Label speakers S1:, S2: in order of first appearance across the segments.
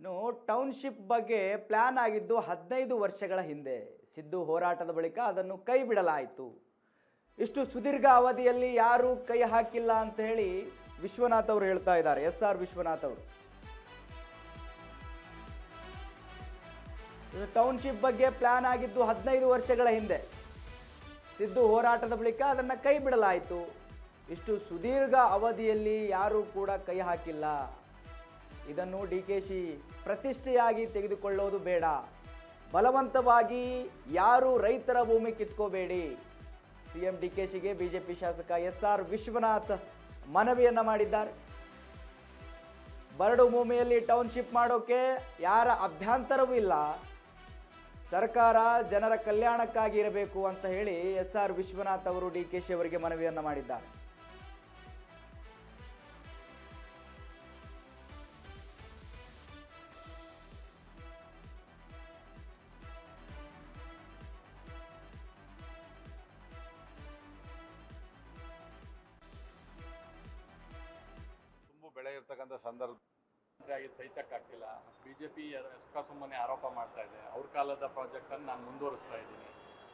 S1: ಇನ್ನು ಟೌನ್ಶಿಪ್ ಬಗ್ಗೆ ಪ್ಲಾನ್ ಆಗಿದ್ದು 15 ವರ್ಷಗಳ ಹಿಂದೆ. ಸಿದ್ದು ಹೋರಾಟದ ಬಳಿಕ ಅದನ್ನು ಕೈ ಬಿಡಲಾಯಿತು. ಇಷ್ಟು ಸುದೀರ್ಘ ಅವಧಿಯಲ್ಲಿ ಯಾರೂ ಕೈ ಹಾಕಿಲ್ಲ ಅಂತ ಹೇಳಿ ವಿಶ್ವನಾಥ್ ಅವರು ಹೇಳ್ತಾ ಇದ್ದಾರೆ. SR ವಿಶ್ವನಾಥ್ ಅವರು ಟೌನ್ಶಿಪ್ ಬಗ್ಗೆ ಪ್ಲಾನ್ ಆಗಿದ್ದು 15 ವರ್ಷಗಳ ಹಿಂದೆ. ಸಿದ್ದು ಹೋರಾಟದ ಬಳಿಕ ಅದನ್ನು ಕೈ ಬಿಡಲಾಯಿತು. ಇಷ್ಟು ಸುದೀರ್ಘ ಅವಧಿಯಲ್ಲಿ ಯಾರೂ ಕೂಡ ಕೈ ಹಾಕಿಲ್ಲ. ಇದನ್ನು DKಶಿ ಪ್ರತಿಷ್ಠೆಯಾಗಿ ತೆಗೆದುಕೊಳ್ಳೋದು ಬೇಡ. ಬಲವಂತವಾಗಿ ಯಾರು ರೈತರ ಭೂಮಿ ಕಿತ್ಕೋಬೇಡಿ. CM DKಶಿಗೆ ಬಿಜೆಪಿ ಶಾಸಕ SR ವಿಶ್ವನಾಥ್ ಮನವಿಯನ್ನ ಮಾಡಿದ್ದಾರೆ. ಬರಡು ಭೂಮಿಯಲ್ಲಿ ಟೌನ್ಶಿಪ್ ಮಾಡೋಕೆ ಯಾರ ಅಭ್ಯಂತರವೂ ಇಲ್ಲ. ಸರ್ಕಾರ ಜನರ ಕಲ್ಯಾಣಕ್ಕಾಗಿ ಇರಬೇಕು ಅಂತ ಹೇಳಿ SR ವಿಶ್ವನಾಥ್ ಅವರು DKಶಿ ಅವರಿಗೆ ಮನವಿಯನ್ನ ಮಾಡಿದ್ದಾರೆ.
S2: ಬೆಳೆ ಇರ್ತಕ್ಕಂಥ ಸಂದರ್ಭ
S3: ಸಹಿಸಕ್ಕಾಗ್ತಿಲ್ಲ. ಬಿಜೆಪಿ ಸುಮ್ಮನೆ ಆರೋಪ ಮಾಡ್ತಾ ಇದೆ. ಅವ್ರ ಕಾಲದ ಪ್ರಾಜೆಕ್ಟ್ ಅನ್ನು ನಾನು ಮುಂದುವರಿಸ್ತಾ ಇದ್ದೀನಿ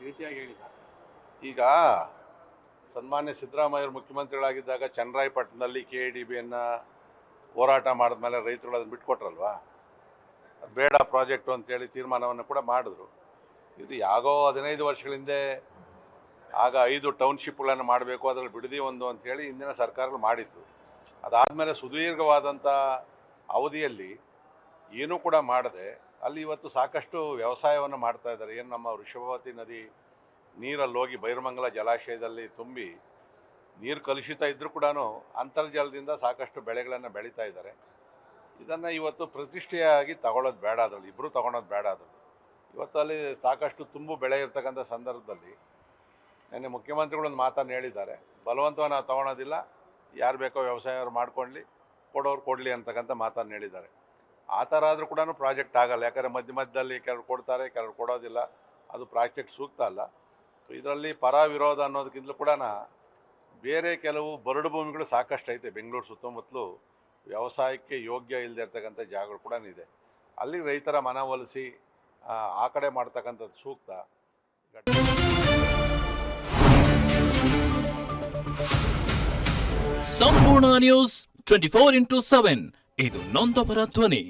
S3: ರೀತಿಯಾಗಿ ಹೇಳಿದ್ದಾರೆ.
S2: ಈಗ ಸನ್ಮಾನ್ಯ ಸಿದ್ದರಾಮಯ್ಯರು ಮುಖ್ಯಮಂತ್ರಿಗಳಾಗಿದ್ದಾಗ ಚನ್ನರಾಯಪಟ್ಟಣದಲ್ಲಿ KIDBಯನ್ನು ಹೋರಾಟ ಮಾಡಿದ್ಮೇಲೆ ರೈತರು ಅದನ್ನು ಬಿಟ್ಕೊಟ್ರಲ್ವಾ, ಅದು ಬೇಡ ಪ್ರಾಜೆಕ್ಟು ಅಂತೇಳಿ ತೀರ್ಮಾನವನ್ನು ಕೂಡ ಮಾಡಿದ್ರು. ಇದು ಯಾಗೋ 15 ವರ್ಷಗಳ ಹಿಂದೆ ಆಗ 5 ಟೌನ್ಶಿಪ್ಗಳನ್ನು ಮಾಡಬೇಕು, ಅದರಲ್ಲಿ ಬಿಡದಿ ಒಂದು ಅಂಥೇಳಿ ಹಿಂದಿನ ಸರ್ಕಾರಗಳು ಮಾಡಿತ್ತು. ಅದಾದಮೇಲೆ ಸುದೀರ್ಘವಾದಂಥ ಅವಧಿಯಲ್ಲಿ ಏನೂ ಕೂಡ ಮಾಡದೆ ಅಲ್ಲಿ ಇವತ್ತು ಸಾಕಷ್ಟು ವ್ಯವಸಾಯವನ್ನು ಮಾಡ್ತಾ ಇದ್ದಾರೆ. ಏನು ನಮ್ಮ ವೃಷಭಾವತಿ ನದಿ ನೀರಲ್ಲಿ ಹೋಗಿ ಬೈರಮಂಗಲ ಜಲಾಶಯದಲ್ಲಿ ತುಂಬಿ ನೀರು ಕಲುಷಿತ ಇದ್ದರೂ ಕೂಡ ಅಂತರ್ಜಲದಿಂದ ಸಾಕಷ್ಟು ಬೆಳೆಗಳನ್ನು ಬೆಳೀತಾ ಇದ್ದಾರೆ. ಇದನ್ನು ಇವತ್ತು ಪ್ರತಿಷ್ಠೆಯಾಗಿ ತಗೊಳ್ಳೋದು ಬೇಡ, ಅದರಲ್ಲಿ ಇಬ್ಬರು ತಗೊಳೋದು ಬೇಡ. ಅದರಲ್ಲಿ ಇವತ್ತು ಅಲ್ಲಿ ಸಾಕಷ್ಟು ತುಂಬು ಬೆಳೆ ಇರ್ತಕ್ಕಂಥ ಸಂದರ್ಭದಲ್ಲಿ ನೆನ್ನೆ ಮುಖ್ಯಮಂತ್ರಿಗಳೊಂದು ಮಾತನ್ನು ಹೇಳಿದ್ದಾರೆ, ಬಲವಂತವಾಗಿ ನಾವು ತಗೊಳೋದಿಲ್ಲ, ಯಾರು ಬೇಕೋ ವ್ಯವಸಾಯವ್ರು ಮಾಡ್ಕೊಳ್ಳಿ, ಕೊಡೋರು ಕೊಡಲಿ ಅಂತಕ್ಕಂಥ ಮಾತನ್ನು ಹೇಳಿದ್ದಾರೆ. ಆ ಥರ ಆದರೂ ಕೂಡ ಪ್ರಾಜೆಕ್ಟ್ ಆಗಲ್ಲ. ಯಾಕಂದರೆ ಮಧ್ಯದಲ್ಲಿ ಕೆಲವರು ಕೊಡ್ತಾರೆ, ಕೆಲವರು ಕೊಡೋದಿಲ್ಲ. ಅದು ಪ್ರಾಜೆಕ್ಟ್ ಸೂಕ್ತ ಅಲ್ಲ. ಇದರಲ್ಲಿ ಪರ ವಿರೋಧ ಅನ್ನೋದಕ್ಕಿಂತಲೂ ಕೂಡ ಬೇರೆ ಕೆಲವು ಬರಡು ಭೂಮಿಗಳು ಸಾಕಷ್ಟು ಐತೆ. ಬೆಂಗಳೂರು ಸುತ್ತಮುತ್ತಲು ವ್ಯವಸಾಯಕ್ಕೆ ಯೋಗ್ಯ ಇಲ್ಲದೆ ಇರ್ತಕ್ಕಂಥ ಜಾಗಗಳು ಕೂಡ ಇದೆ. ಅಲ್ಲಿ ರೈತರ ಮನವೊಲಿಸಿ ಆ ಕಡೆ ಮಾಡ್ತಕ್ಕಂಥದ್ದು ಸೂಕ್ತ.
S4: ಸಂಪೂರ್ಣ ನ್ಯೂಸ್ 24/7 ಇದು ನೊಂದವರ ಧ್ವನಿ.